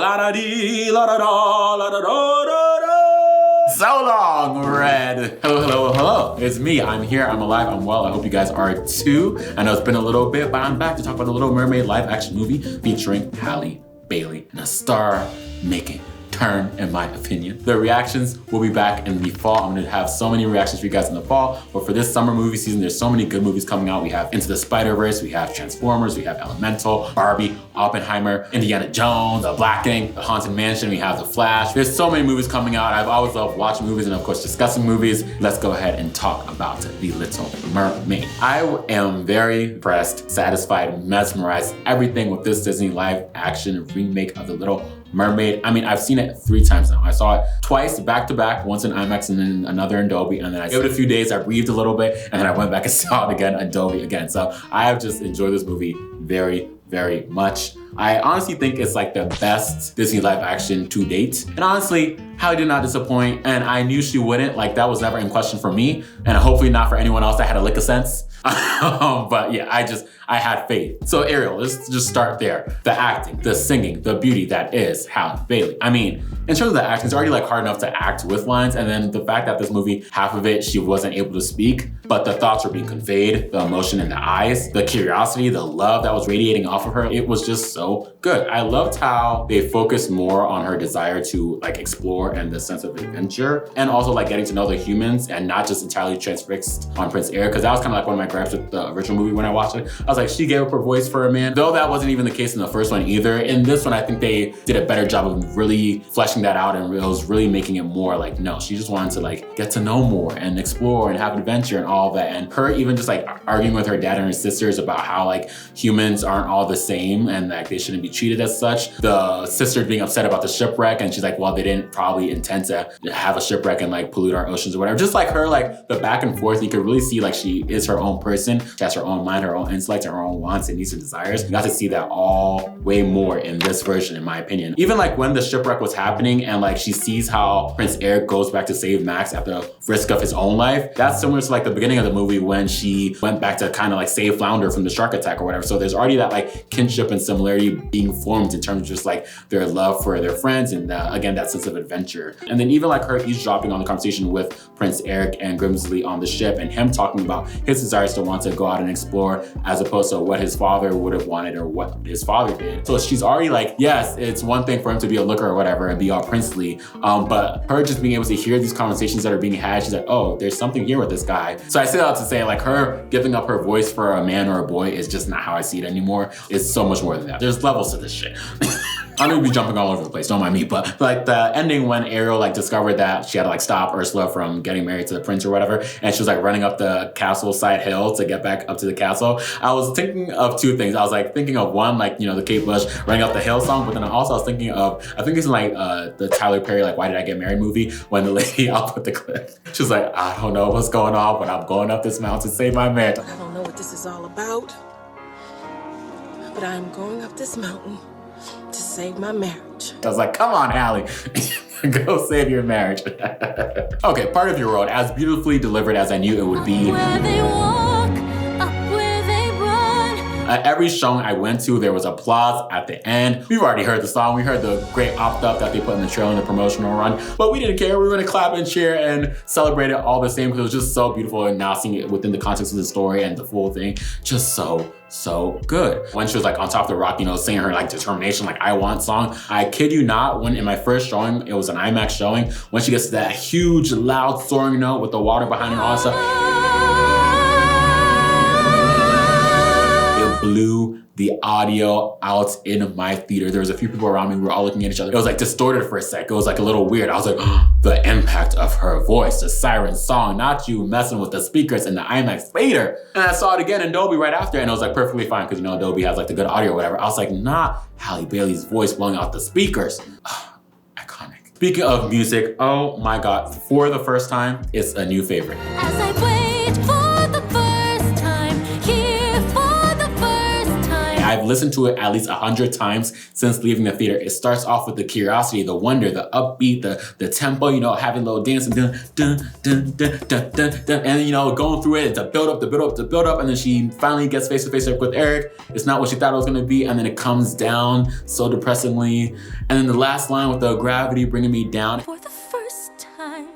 la da dee, la da da, la da da da da. So long, Red. Hello. It's me. I'm here. I'm alive. I'm well. I hope you guys are too. I know it's been a little bit, but I'm back to talk about the Little Mermaid live action movie featuring Halle Bailey in a star-making turn, in my opinion. The reactions will be back in the fall. I'm gonna have so many reactions for you guys in the fall, but for this summer movie season, there's so many good movies coming out. We have Into the Spider-Verse, we have Transformers, we have Elemental, Barbie, Oppenheimer, Indiana Jones, A Black King, The Haunted Mansion, we have The Flash. There's so many movies coming out. I've always loved watching movies and of course discussing movies. Let's go ahead and talk about The Little Mermaid. I am very impressed, satisfied, mesmerized, everything with this Disney live action remake of The Little Mermaid. I mean, I've seen it 3 times now. I saw it twice back to back, once in IMAX and then another in Dolby, and then I gave it a few days, I breathed a little bit, and then I went back and saw it again in Dolby again. So I have just enjoyed this movie very, very much. I honestly think it's like the best Disney live action to date. And honestly, Halle did not disappoint, and I knew she wouldn't. Like, that was never in question for me, and hopefully not for anyone else that had a lick of sense. But yeah, I had faith. So Ariel, let's just start there. The acting, the singing, the beauty that is Halle Bailey. I mean, in terms of the acting, it's already like hard enough to act with lines, and then the fact that this movie, half of it, she wasn't able to speak, but the thoughts were being conveyed, the emotion in the eyes, the curiosity, the love that was radiating off of her, it was just so good. I loved how they focused more on her desire to like explore and the sense of adventure, and also like getting to know the humans and not just entirely transfixed on Prince Eric, because that was kind of like one of my gripes with the original movie when I watched it. I was like, she gave up her voice for a man, though that wasn't even the case in the first one either. In this one, I think they did a better job of really fleshing that out, and it was really making it more like, no, she just wanted to like get to know more and explore and have adventure and all that. And her even just like arguing with her dad and her sisters about how like humans aren't all the same and like they shouldn't be treated as such. The sister being upset about the shipwreck, and she's like, well, they didn't probably intend to have a shipwreck and like pollute our oceans or whatever. Just like her, like the back and forth, you could really see like she is her own person. She has her own mind, her own intellect, her own wants and needs and desires. You got to see that all way more in this version, in my opinion. Even like when the shipwreck was happening and like she sees how Prince Eric goes back to save Max at the risk of his own life, that's similar to like the beginning of the movie when she went back to kind of like save Flounder from the shark attack or whatever. So there's already that like kinship and similarity being formed in terms of just like their love for their friends and again, that sense of adventure. And then even like her eavesdropping on the conversation with Prince Eric and Grimsley on the ship, and him talking about his desires to want to go out and explore as opposed to what his father would have wanted or what his father did. So she's already like, yes, it's one thing for him to be a looker or whatever and be all princely, but her just being able to hear these conversations that are being had, she's like, oh, there's something here with this guy. So I say that to say like her giving up her voice for a man or a boy is just not how I see it anymore. It's so much more than that. There's levels to this shit. I'm gonna be jumping all over the place, don't mind me, but like the ending when Ariel like discovered that she had to like stop Ursula from getting married to the prince or whatever, and she was like running up the castle side hill to get back up to the castle. I was thinking of 2 things. I was like thinking of one, like, you know, the Kate Bush running up the hill song, but then also I was thinking of, I think it's like the Tyler Perry, like Why Did I Get Married movie, when the lady up with the cliff, she's like, I don't know what's going on, but I'm going up this mountain to save my man. I don't know what this is all about, but I'm going up this mountain to save my marriage. I was like, come on, Halle. Go save your marriage. Okay, part of your world, as beautifully delivered as I knew it would be. Where they walk, up where they run. At every showing I went to, there was applause at the end. We've already heard the song. We heard the great opt-up that they put in the trailer in the promotional run, but we didn't care. We were gonna clap and cheer and celebrate it all the same because it was just so beautiful, and now seeing it within the context of the story and the full thing, just so good. When she was like on top of the rock, you know, singing her like determination, like I want song. I kid you not, when in my first showing, it was an IMAX showing, when she gets to that huge, loud soaring note with the water behind her and all that stuff, it blew the audio out in my theater. There was a few people around me, we were all looking at each other. It was like distorted for a sec. It was like a little weird. I was like, oh, the impact of her voice, the siren song, not you messing with the speakers in the IMAX theater. And I saw it again in Dolby right after, and it was like perfectly fine because, you know, Dolby has like the good audio or whatever. I was like, not Halle Bailey's voice blowing out the speakers. Iconic. Speaking of music, oh my God, for the first time, it's a new favorite. As I wait for the first time, here for the first time. I I've listened to it at least 100 times since leaving the theater. It starts off with the curiosity, the wonder, the upbeat, the tempo, you know, having a little dance and dun, dun, dun, dun, dun, dun, dun, and you know, going through it, the build up, and then she finally gets face to face with Eric. It's not what she thought it was gonna be, and then it comes down so depressingly. And then the last line with the gravity bringing me down. For the first time,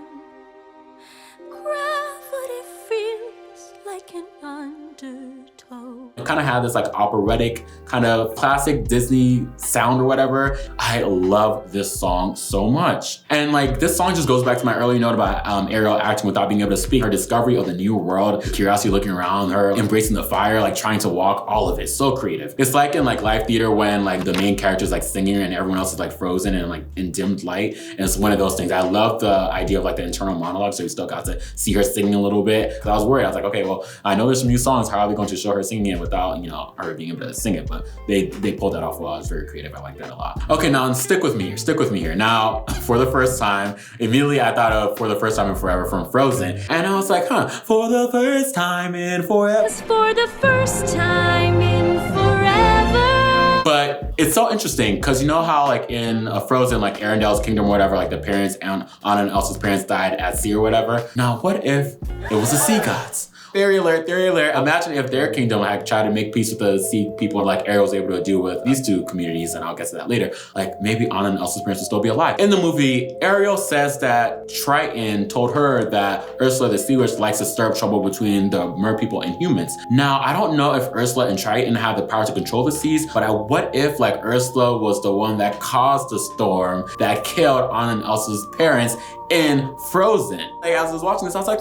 gravity feels like an undertow. It kind of had this like operatic kind of classic Disney sound or whatever. I love this song so much. And like this song just goes back to my earlier note about Ariel acting without being able to speak. Her discovery of the new world, curiosity looking around her, embracing the fire, like trying to walk, all of it, so creative. It's like in like live theater when like the main character is like singing and everyone else is like frozen and like in dimmed light. And it's one of those things. I love the idea of like the internal monologue, so you still got to see her singing a little bit. Cause I was worried, I was like, okay, well, I know there's some new songs, how are we going to show her singing it without, you know, her being able to sing it? But they pulled that off well. I was very creative. I like that a lot. Okay, now stick with me here. Now, for the first time, immediately I thought of For the First Time in Forever from Frozen. And I was like, for the first time in forever. It's for the first time in forever. But it's so interesting because you know how like in Frozen, like Arendelle's kingdom or whatever, like the parents, Anna and Elsa's parents died at sea or whatever. Now, what if it was the sea gods? Theory alert, theory alert. Imagine if their kingdom had tried to make peace with the sea people like Ariel was able to do with these two communities, and I'll get to that later. Like maybe Anna and Elsa's parents would still be alive. In the movie, Ariel says that Triton told her that Ursula the sea witch likes to stir up trouble between the mer people and humans. Now, I don't know if Ursula and Triton have the power to control the seas, but what if like Ursula was the one that caused the storm that killed Anna and Elsa's parents in Frozen? Like, as I was watching this, I was like,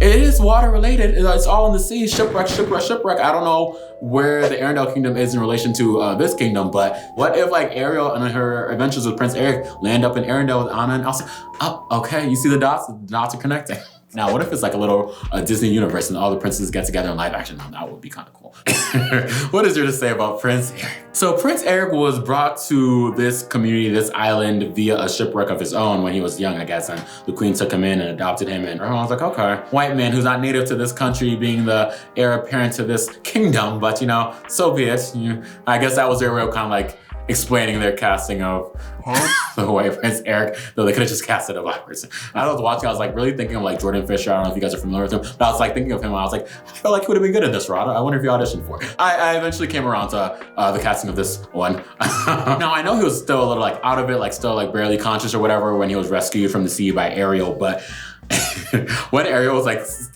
it is water related. It's all in the sea, shipwreck. I don't know where the Arendelle kingdom is in relation to this kingdom, but what if like Ariel and her adventures with Prince Eric land up in Arendelle with Anna and Elsa? Oh, okay, you see the dots are connecting. Now, what if it's like a little Disney universe and all the princes get together in live action? Now, that would be kind of cool. What is there to say about Prince Eric? So Prince Eric was brought to this community, this island, via a shipwreck of his own when he was young, I guess, and the queen took him in and adopted him, and everyone was like, okay, white man who's not native to this country being the heir apparent to this kingdom, but you know, so be it. I guess that was their real kind of like explaining their casting of the white Prince Eric, though they could have just casted a black person. I was watching, I was like really thinking of like Jordan Fisher. I don't know if you guys are familiar with him, but I was like thinking of him. I was like, I feel like he would have been good at this, Rod. I wonder if you auditioned for it. I eventually came around to the casting of this one. Now I know he was still a little like out of it, like still like barely conscious or whatever when he was rescued from the sea by Ariel, but when Ariel was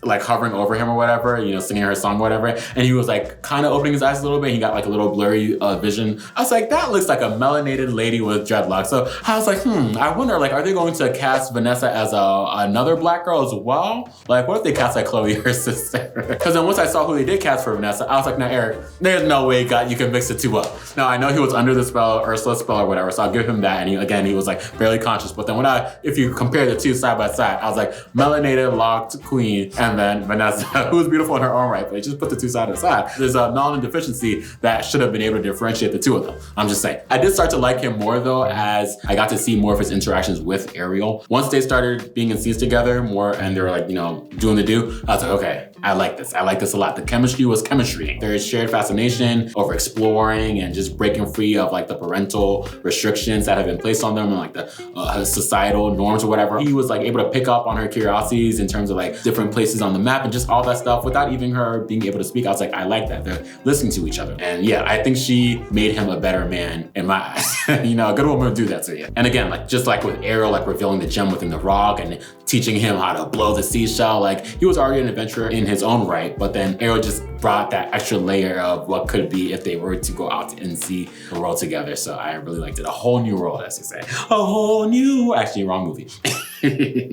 like hovering over him or whatever, you know, singing her song or whatever, and he was like kind of opening his eyes a little bit, he got like a little blurry vision. I was like, that looks like a melanated lady with dreadlocks. So I was like, I wonder, like, are they going to cast Vanessa as another black girl as well? Like, what if they cast like Chloe, her sister? Because then once I saw who they did cast for Vanessa, I was like, now Eric, there's no way you can mix the two up. Now I know he was under the spell, Ursula's spell or whatever, so I'll give him that. And he was like barely conscious. But then if you compare the two side by side, I was like, melanated locked queen, and then Vanessa, who was beautiful in her own right, but just put the two side to side. There's a melanin deficiency that should have been able to differentiate the two of them. I'm just saying. I did start to like him more though, as I got to see more of his interactions with Ariel. Once they started being in scenes together more, and they were like, you know, doing the do, I was like, okay, I like this. I like this a lot. The chemistry was chemistry. There's shared fascination over exploring and just breaking free of like the parental restrictions that have been placed on them and like the societal norms or whatever. He was like able to pick up on her curiosities in terms of like different places on the map and just all that stuff without even her being able to speak. I was like, I like that. They're listening to each other. And yeah, I think she made him a better man in my eyes. You know, a good woman would do that to you. And again, like just like with Ariel, like revealing the gem within the rock and teaching him how to blow the seashell. Like he was already an adventurer in his own right, but then Ariel just brought that extra layer of what could be if they were to go out and see the world together. So I really liked it. A whole new world, as you say. A whole new, actually wrong movie.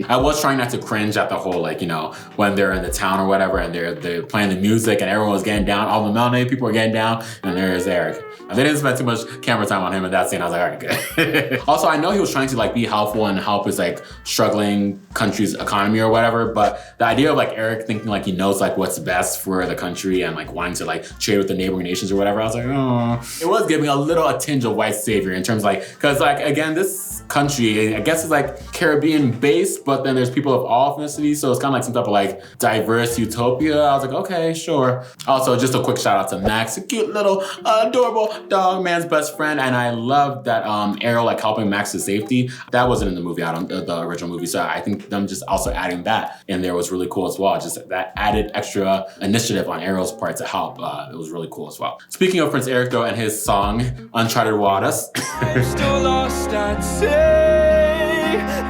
I was trying not to cringe at the whole, like, you know, when they're in the town or whatever and they're playing the music and everyone was getting down, all the melanated people are getting down, and there's Eric. And they didn't spend too much camera time on him in that scene. I was like, all right, good. Also, I know he was trying to like be helpful and help his like struggling country's economy or whatever, but the idea of like Eric thinking like he knows like what's best for the country and like wanting to like trade with the neighboring nations or whatever, I was like, oh. It was giving a tinge of white savior in terms of like, cause like, again, this country. I guess it's like Caribbean based, but then there's people of all ethnicities, so it's kind of like some type of like diverse utopia. I was like, okay, sure. Also, just a quick shout out to Max, a cute little adorable dog man's best friend, and I love that Ariel like helping Max to safety. That wasn't in the movie, the original movie, so I think them just also adding that in there was really cool as well. Just that added extra initiative on Ariel's part to help. It was really cool as well. Speaking of Prince Eric though, and his song Uncharted Waters. I'm still lost at sea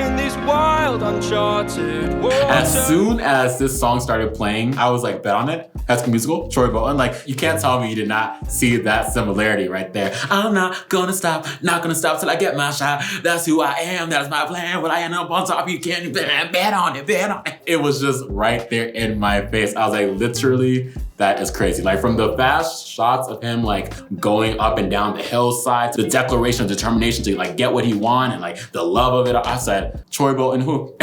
in these wild uncharted waters. As soon as this song started playing, I was like, bet on it. High School Musical, Troy Bolton. Like, you can't tell me you did not see that similarity right there. I'm not gonna stop till I get my shot. That's who I am, that's my plan. When I end up on top, you can't bet on it. It was just right there in my face. I was like, literally, that is crazy. Like, from the fast shots of him like going up and down the hillside to the declaration of determination to like get what he wanted and like the love of it. I said, Troy Bolton, who?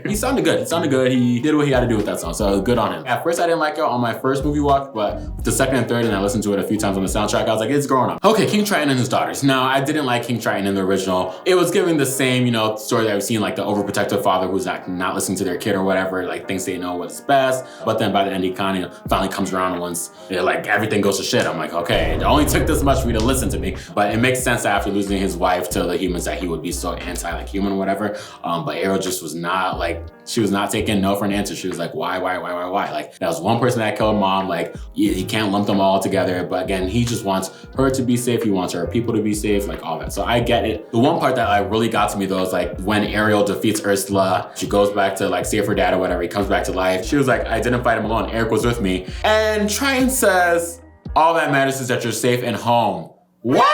He sounded good. He did what he had to do with that song, so good on him. At first, I didn't like it on my first movie watch, but the second and third, and I listened to it a few times on the soundtrack, I was like, it's growing up. Okay, King Triton and his daughters. Now, I didn't like King Triton in the original. It was giving the same, story that we've seen, like the overprotective father who's not listening to their kid or whatever, like thinks they know what's best. But then by the end, he kind of finally comes around once like everything goes to shit. I'm like, okay, it only took this much for you to listen to me. But it makes sense that after losing his wife to the humans that he would be so anti-human or whatever. But Ariel just was not like, she was not taking no for an answer. She was like, why? Like, that was one person that killed mom. Like, he can't lump them all together. But again, he just wants her to be safe. He wants her people to be safe, like all that. So I get it. The one part that like really got to me though is like when Ariel defeats Ursula, she goes back to like save her dad or whatever. He comes back to life. She was like, I didn't fight him alone. Eric was with me. And Triton says, all that matters is that you're safe and home. What?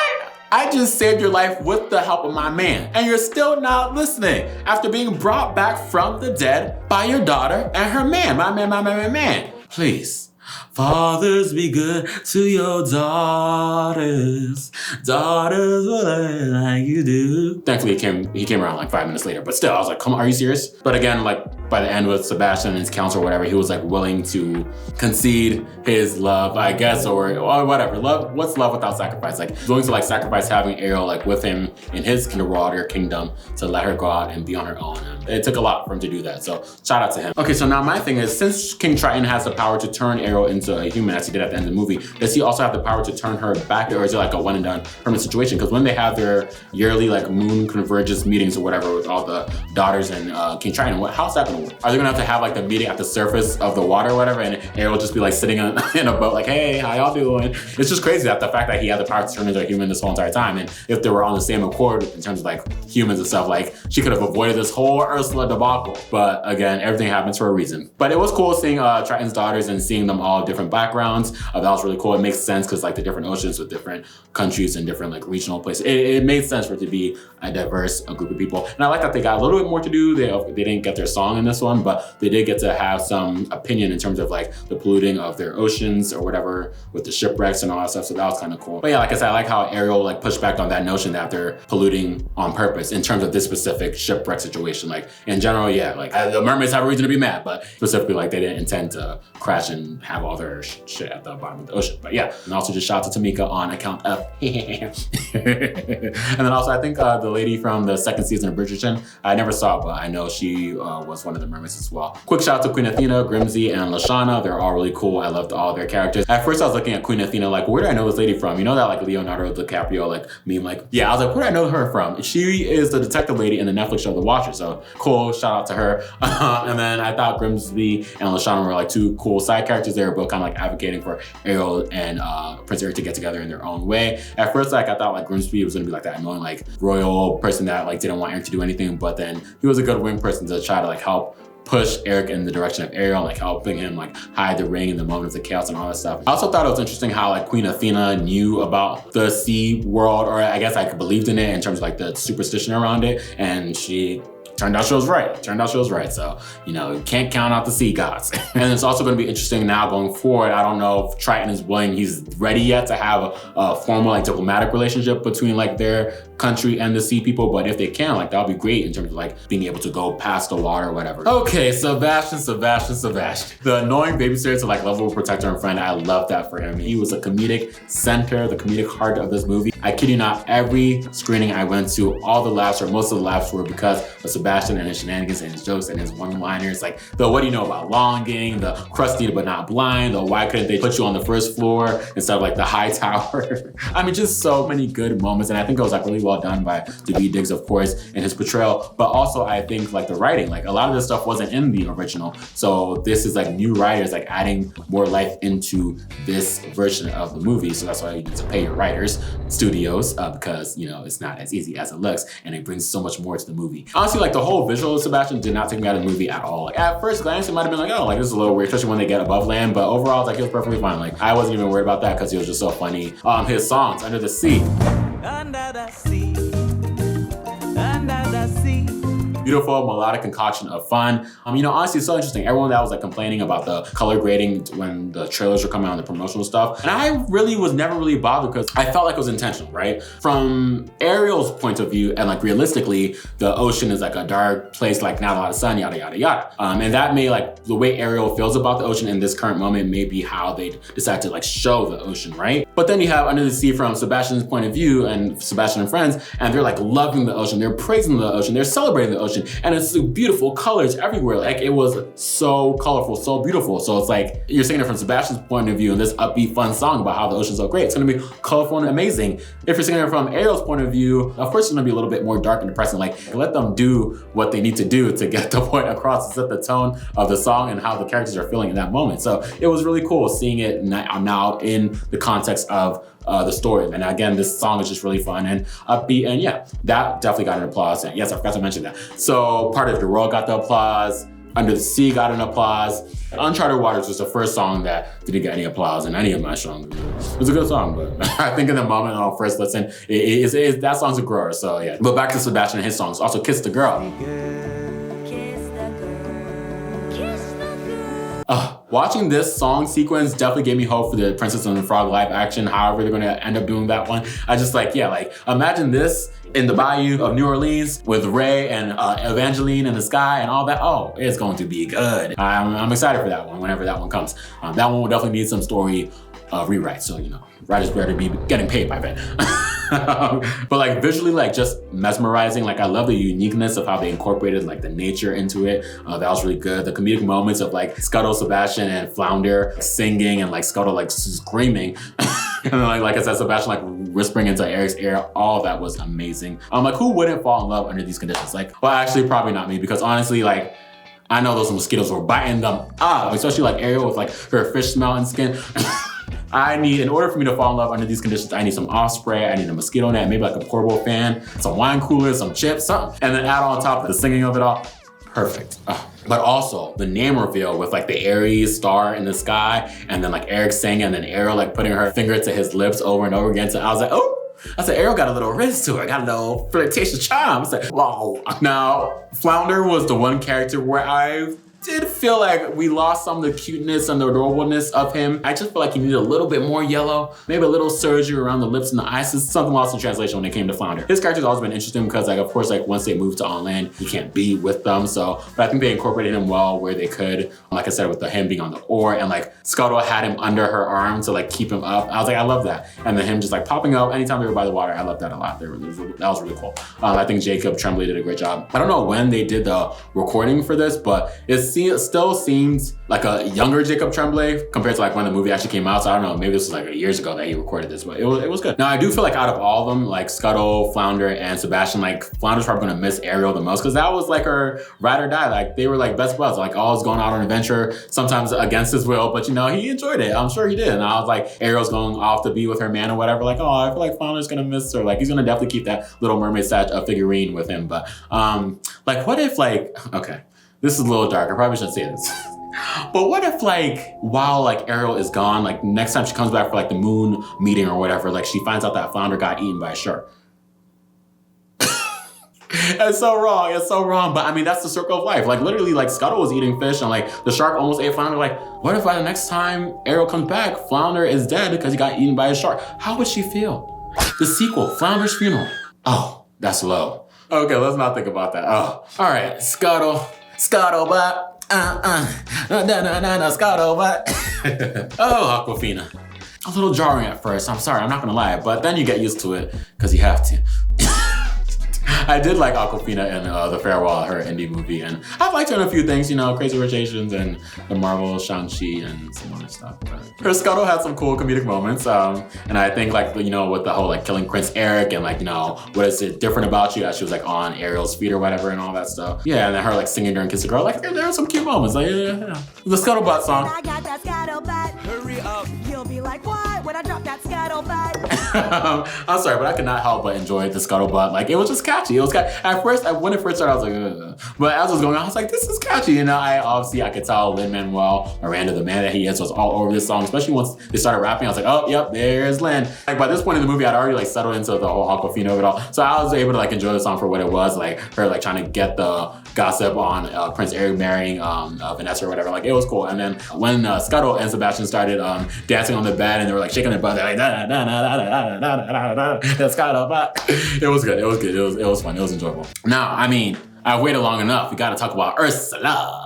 I just saved your life with the help of my man, and you're still not listening after being brought back from the dead by your daughter and her man, my man. Please. Fathers, be good to your daughters. Daughters will like you do. Thankfully, he came around like 5 minutes later, but still, I was like, come on, are you serious? But again, like by the end with Sebastian and his counsel or whatever, he was like willing to concede his love, I guess, or whatever. Love, what's love without sacrifice? Like willing to like sacrifice having Ariel like with him in his underwater kingdom to let her go out and be on her own. And it took a lot for him to do that, so shout out to him. Okay, so now my thing is, since King Triton has the power to turn Ariel into a human as he did at the end of the movie, does he also have the power to turn her back, or is it like a one and done permanent situation? Because when they have their yearly like moon convergence meetings or whatever with all the daughters and King Triton, how's that gonna work? Are they gonna have to have like the meeting at the surface of the water or whatever, and Ariel will just be like sitting in a boat like, hey, how y'all doing? It's just crazy that the fact that he had the power to turn into a human this whole entire time, and if they were on the same accord in terms of like humans and stuff, like she could have avoided this whole Ursula debacle. But again, everything happens for a reason. But it was cool seeing Triton's daughters and seeing them all different backgrounds. That was really cool. It makes sense because like the different oceans with different countries and different like regional places. It made sense for it to be a diverse group of people. And I like that they got a little bit more to do. They didn't get their song in this one, but they did get to have some opinion in terms of like the polluting of their oceans or whatever with the shipwrecks and all that stuff. So that was kind of cool. But yeah, like I said, I like how Ariel like pushed back on that notion that they're polluting on purpose in terms of this specific shipwreck situation. Like in general, yeah, like the mermaids have a reason to be mad, but specifically like they didn't intend to crash and have all their shit at the bottom of the ocean. But yeah, and also just shout out to Tamika on account of and then also I think the lady from the second season of Bridgerton, I never saw it, but I know she was one of the mermaids as well. Quick shout out to Queen Athena, Grimsey, and Lashana. They're all really cool. I loved all their characters. At first I was looking at Queen Athena like, where do I know this lady from? You know that like Leonardo DiCaprio like meme, like, yeah, I was like, where do I know her from? She is the detective lady in the Netflix show The Watcher, so cool, shout out to her. And then I thought Grimsby and Lashana were like two cool side characters. They were both kind of like advocating for Ariel and Prince Eric to get together in their own way. At first, like I thought like Grimsby was gonna be like that annoying like royal person that like didn't want Eric to do anything, but then he was a good wing person to try to like help push Eric in the direction of Ariel, like helping him like hide the ring in the moments of chaos and all that stuff. I also thought it was interesting how like Queen Athena knew about the sea world, or I guess like believed in it in terms of like the superstition around it, and she turned out she was right. So, you know, you can't count out the sea gods. And it's also going to be interesting now going forward. I don't know if Triton is willing, he's ready yet to have a formal like diplomatic relationship between like their country and the sea people, but if they can, like that'll be great in terms of like being able to go past the water or whatever. Okay, Sebastian. The annoying babysitter to like lovable protector and friend, I love that for him. He was a comedic center, the comedic heart of this movie. I kid you not, every screening I went to, all the laughs or most of the laughs were because of Sebastian and his shenanigans and his jokes and his one-liners, like the what do you know about longing, the crusty but not blind, the why couldn't they put you on the first floor instead of like the high tower. I mean, just so many good moments, and I think it was like really well done by Daveed Diggs, of course, in his portrayal, but also I think like the writing, like a lot of this stuff wasn't in the original, so this is like new writers like adding more life into this version of the movie, so that's why you need to pay your writers, studios, because you know it's not as easy as it looks, and it brings so much more to the movie. Honestly, like the whole visual of Sebastian did not take me out of the movie at all. Like at first glance, it might have been like, oh, like this is a little weird, especially when they get above land, but overall, like it was perfectly fine. Like I wasn't even worried about that because he was just so funny. His songs, Under the Sea. Under the sea, under the sea. Beautiful melodic concoction of fun. You know, honestly, it's so interesting. Everyone that was like complaining about the color grading when the trailers were coming out and the promotional stuff. And I really was never really bothered because I felt like it was intentional, right? From Ariel's point of view, and like realistically, the ocean is like a dark place, like not a lot of sun, yada, yada, yada. And that may like, the way Ariel feels about the ocean in this current moment may be how they decide to like show the ocean, right? But then you have Under the Sea from Sebastian's point of view and Sebastian and friends, and they're like loving the ocean, they're praising the ocean, they're celebrating the ocean, and it's beautiful colors everywhere. Like it was so colorful, so beautiful. So it's like you're singing it from Sebastian's point of view in this upbeat, fun song about how the ocean's so great. It's gonna be colorful and amazing. If you're singing it from Ariel's point of view, of course it's gonna be a little bit more dark and depressing. Like let them do what they need to do to get the point across, to set the tone of the song and how the characters are feeling in that moment. So it was really cool seeing it now in the context of the story. And again, this song is just really fun and upbeat, and yeah, that definitely got an applause. And yes, I forgot to mention that. So Part of the World got the applause, Under the Sea got an applause. Uncharted Waters was the first song that didn't get any applause in any of my songs. It was a good song, but I think in the moment on first listen, that song's a grower, so yeah. But back to Sebastian and his songs. Also, Kiss the Girl. Watching this song sequence definitely gave me hope for the Princess and the Frog live action, however they're gonna end up doing that one. I just like, yeah, like imagine this in the bayou of New Orleans with Ray and Evangeline in the sky and all that. Oh, it's going to be good. I'm excited for that one whenever that one comes. That one will definitely need some story rewrite, so you know, writers better be getting paid by then. But like visually, like just mesmerizing. Like I love the uniqueness of how they incorporated like the nature into it. That was really good. The comedic moments of like Scuttle, Sebastian, and Flounder singing, and like Scuttle like screaming. And like I said, Sebastian like whispering into Eric's ear, all of that was amazing. Like who wouldn't fall in love under these conditions? Like, well, actually probably not me, because honestly, like I know those mosquitoes were biting them up, especially like Ariel with like her fish smelling skin. In order for me to fall in love under these conditions, I need some off spray, I need a mosquito net, maybe like a portable fan, some wine coolers, some chips, something. And then add on top of the singing of it all. Perfect. But also the name reveal with like the Aries star in the sky, and then like Eric singing, and then Ariel like putting her finger to his lips over and over again. So I was like, oh. I said, Ariel got a little wrist to her, got a little flirtatious charm. I said, wow. Now, Flounder was the one character where I did feel like we lost some of the cuteness and the adorableness of him. I just feel like he needed a little bit more yellow, maybe a little surgery around the lips and the eyes. Something lost in translation when it came to Flounder. His character's always been interesting because like, of course, like once they moved to on land, he can't be with them. So, but I think they incorporated him well where they could. Like I said, with him being on the oar, and like Scuttle had him under her arm to like keep him up. I was like, I love that. And then him just like popping up anytime they were by the water. I love that a lot. That was really cool. I think Jacob Tremblay did a great job. I don't know when they did the recording for this, but it still seems like a younger Jacob Tremblay compared to like when the movie actually came out. So I don't know, maybe this was like years ago that he recorded this, but it was good. Now I do feel like out of all of them, like Scuttle, Flounder, and Sebastian, like Flounder's probably gonna miss Ariel the most because that was like her ride or die. Like they were like best buds, like always going out on an adventure, sometimes against his will, but you know, he enjoyed it. I'm sure he did. And I was like, Ariel's going off to be with her man or whatever. Like, oh, I feel like Flounder's gonna miss her. Like he's gonna definitely keep that Little Mermaid figurine with him. But like what if like, okay, this is a little dark. I probably shouldn't say this. But what if like, while like Ariel is gone, like next time she comes back for like the moon meeting or whatever, like she finds out that Flounder got eaten by a shark. It's so wrong. It's so wrong. But I mean, that's the circle of life. Like literally, like Scuttle was eating fish and like the shark almost ate Flounder. Like, what if by the next time Ariel comes back, Flounder is dead because he got eaten by a shark? How would she feel? The sequel, Flounder's Funeral. Oh, that's low. Okay, let's not think about that. Oh, all right, Scuttle, Scuttlebutt, Scuttlebutt. Oh, Aquafina. A little jarring at first. I'm sorry, I'm not gonna lie, but then you get used to it because you have to. I did like Aquafina in The Farewell, her indie movie, and I've liked her in a few things, you know, Crazy Rich Asians and the Marvel, Shang-Chi, and some other stuff. But her Scuttle had some cool comedic moments, and I think like, you know, with the whole like killing Prince Eric and like, you know, what is it different about you as she was like on Ariel's feet or whatever and all that stuff. Yeah, and then her like singing during Kiss the Girl, like there are some cute moments. Like, yeah. The Scuttlebutt song. I got that scuttlebutt. Hurry up. You'll be like, what? When I drop that scuttlebutt. I'm sorry, but I could not help but enjoy the Scuttlebutt. Like, it was just catchy. It was at first, when it first started, I was like, ugh. But as it was going on, I was like, this is catchy. You know, I could tell Lin-Manuel Miranda, the man that he is, was all over this song, especially once they started rapping. I was like, oh, yep, there's Lin. Like, by this point in the movie, I'd already like settled into the whole Aquafina of it all. So I was able to like enjoy the song for what it was, like her like trying to get the gossip on Prince Eric marrying Vanessa or whatever. Like, it was cool. And then when Scuttle and Sebastian started dancing on the bed and they were like shaking their butt, they're like, da da da da da da da da da, Scuttle. It was good. It was good. It was fun. It was enjoyable. Now, I mean, I've waited long enough. We got to talk about Ursula.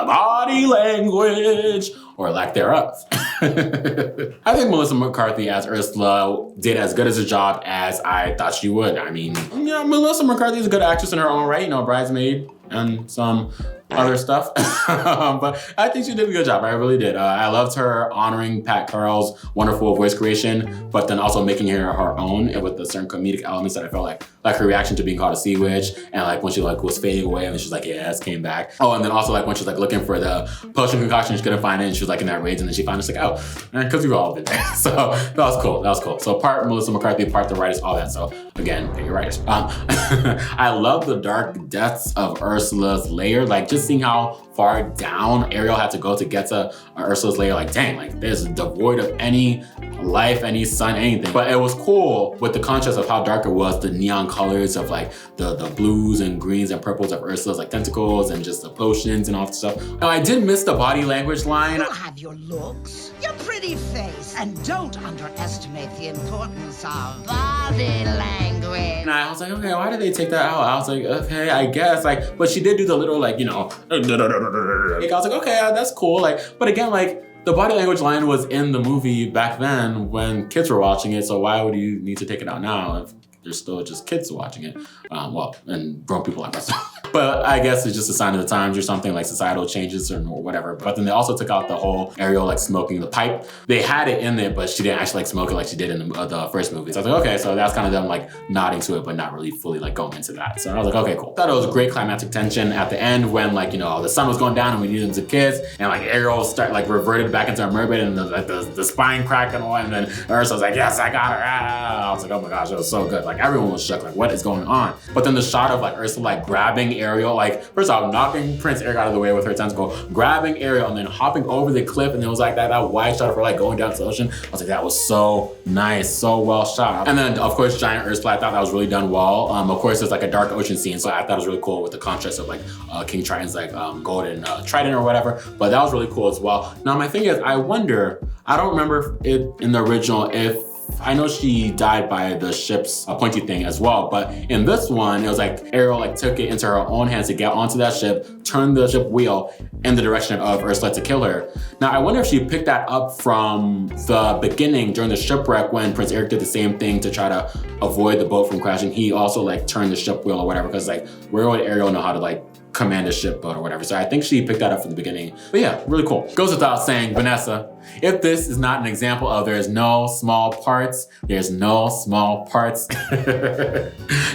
Body language, or lack thereof. I think Melissa McCarthy as Ursula did as good as a job as I thought she would. I mean, yeah, Melissa McCarthy is a good actress in her own right, you know, Bridesmaid and some other stuff. But I think she did a good job. I really did. I loved her honoring Pat Carl's wonderful voice creation, but then also making her own and with the certain comedic elements that I felt like her reaction to being called a sea witch, and like when she like was fading away and then she's like, yes, came back. Oh, and then also like when she's like looking for the potion concoction, she couldn't find it and she was like in that rage, and then she found it, she's like, oh, because we've all been there. So that was cool. That was cool. So part Melissa McCarthy, part the writers, all that. So again, pay your writers. I love the dark depths of Ursula's layer, like just seeing how far down Ariel had to go to get to Ursula's layer. Like, dang, like this is devoid of any life, any sun, anything. But it was cool with the contrast of how dark it was, the neon colors of like the blues and greens and purples of Ursula's like tentacles and just the potions and all that stuff. Now, I did miss the body language line. You have your looks, your pretty face, and don't underestimate the importance of body language. And I was like, okay, why did they take that out? I was like, okay, I guess. Like, but she did do the little like, you know, I was like, okay, that's cool. Like, but again, like the body language line was in the movie back then when kids were watching it. So why would you need to take it out now if there's still just kids watching it? Well, and grown people like us. But I guess it's just a sign of the times or something, like societal changes or whatever. But then they also took out the whole Ariel like smoking the pipe. They had it in there, but she didn't actually like smoke it like she did in the first movie. So I was like, okay, so that's kind of them like nodding to it, but not really fully like going into that. So I was like, okay, cool. Thought it was a great climactic tension at the end when like, you know, the sun was going down and we needed them to kiss, and like Ariel start like reverted back into a mermaid and the spine cracked and all, and then Ursula was like, yes, I got her. I was like, oh my gosh, it was so good. Like everyone was shook, like what is going on? But then the shot of like Ursula like grabbing Ariel, like first off, knocking Prince Eric out of the way with her tentacle, grabbing Ariel, and then hopping over the cliff, and it was like that wide shot of her like going down to the ocean. I was like, that was so nice, so well shot. And then of course, giant Ursula, I thought that was really done well. Of course, there's like a dark ocean scene, so I thought it was really cool with the contrast of like King Triton's like golden Triton or whatever. But that was really cool as well. Now my thing is, I wonder, I don't remember it in the original if I know she died by the ship's pointy thing as well, but in this one, it was like Ariel like took it into her own hands to get onto that ship, turn the ship wheel in the direction of Ursula to kill her. Now, I wonder if she picked that up from the beginning during the shipwreck when Prince Eric did the same thing to try to avoid the boat from crashing. He also like turned the ship wheel or whatever, because like where would Ariel know how to like command a ship boat or whatever? So I think she picked that up from the beginning. But yeah, really cool. Goes without saying, Vanessa, if this is not an example of there's no small parts, there's no small parts.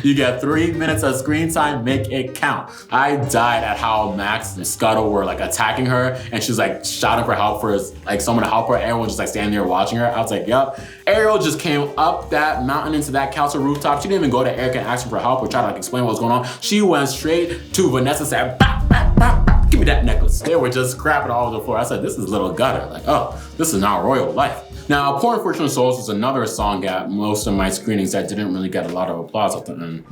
You get 3 minutes of screen time, make it count. I died at how Max and Scuttle were like attacking her, and she's like shouting for help for like someone to help her. Everyone just like standing there watching her. I was like, yep. Ariel just came up that mountain into that castle rooftop. She didn't even go to Eric and ask him for help or try to like explain what was going on. She went straight to Vanessa and said, bop, bop, bop, bop, give me that necklace. They were just scrapping all over the floor. I said, this is little gutter. Like, oh, this is not royal life. Now, Poor Unfortunate Souls was another song at most of my screenings that didn't really get a lot of applause at the end.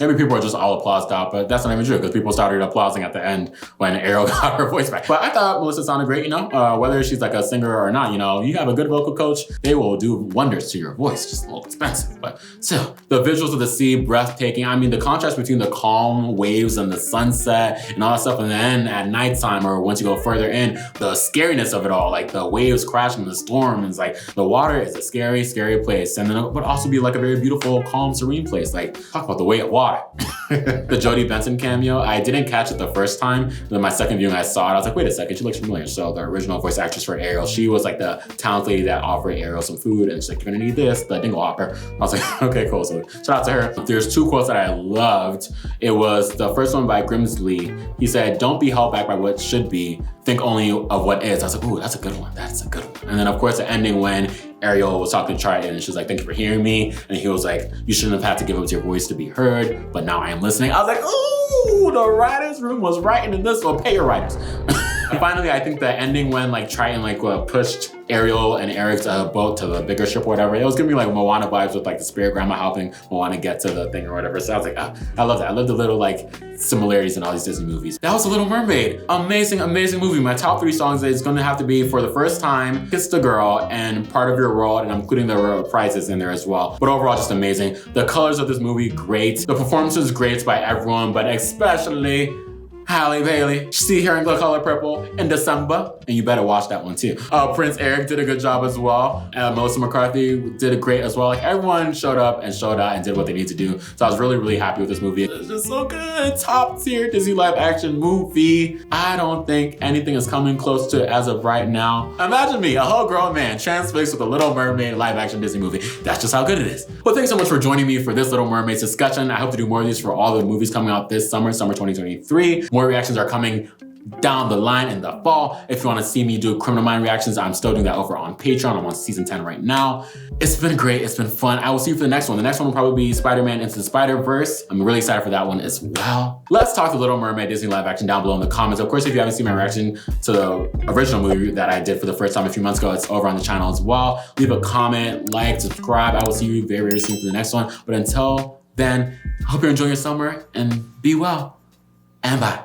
Maybe people are just all applauded out, but that's not even true because people started applauding at the end when Ariel got her voice back. But I thought Melissa sounded great, you know? Whether she's like a singer or not, you know, you have a good vocal coach, they will do wonders to your voice. Just a little expensive, but still. The visuals of the sea, breathtaking. I mean, the contrast between the calm waves and the sunset and all that stuff, and then at nighttime or once you go further in, the scariness of it all, like the waves crashing in the storm, and it's like the water is a scary, scary place. And then it would also be like a very beautiful, calm, serene place. Like, talk about the way of water. The Jodie Benson cameo, I didn't catch it the first time. Then my second viewing, I saw it. I was like, wait a second, she looks familiar. So the original voice actress for Ariel, she was like the talent lady that offered Ariel some food, and she's like, you're gonna need this, the dingle hopper. I was like, okay, cool. So shout out to her. There's two quotes that I loved. It was the first one by Grimsley. He said, don't be held back by what should be, think only of what is. I was like, ooh, that's a good one. That's a good one. And then of course the ending when Ariel was talking to Triton and she's like, thank you for hearing me. And he was like, you shouldn't have had to give up your voice to be heard, but now I am listening. I was like, ooh, the writer's room was writing in this one. Pay your writers. And finally, I think the ending when like Triton like pushed Ariel and Eric's boat to the bigger ship or whatever, it was giving me like Moana vibes with like the spirit grandma helping Moana get to the thing or whatever. So I was like, I love that. I love the little like similarities in all these Disney movies. That was The Little Mermaid. Amazing, amazing movie. My top 3 songs is gonna have to be For the First Time, Kiss the Girl, and Part of Your World, and I'm including the reprisals in there as well. But overall, just amazing. The colors of this movie, great. The performances, great by everyone, but especially Halle Bailey. See her in the color purple in December, and you better watch that one too. Prince Eric did a good job as well. Melissa McCarthy did a great as well. Like everyone showed up and showed out and did what they need to do. So I was really, really happy with this movie. It's just so good. Top tier Disney live action movie. I don't think anything is coming close to it as of right now. Imagine me, a whole grown man, transfixed with a Little Mermaid live action Disney movie. That's just how good it is. Well, thanks so much for joining me for this Little Mermaid discussion. I hope to do more of these for all the movies coming out this summer 2023. More reactions are coming down the line in the fall. If you want to see me do Criminal Mind reactions, I'm still doing that over on Patreon. I'm on season 10 right now. It's been great. It's been fun. I will see you for the next one. The next one will probably be Spider-Man Into the Spider-Verse. I'm really excited for that one as well. Let's talk The Little Mermaid Disney live action down below in the comments. Of course, if you haven't seen my reaction to the original movie that I did for the first time a few months ago, it's over on the channel as well. Leave a comment, like, subscribe. I will see you very, very soon for the next one. But until then, I hope you're enjoying your summer and be well. And bye.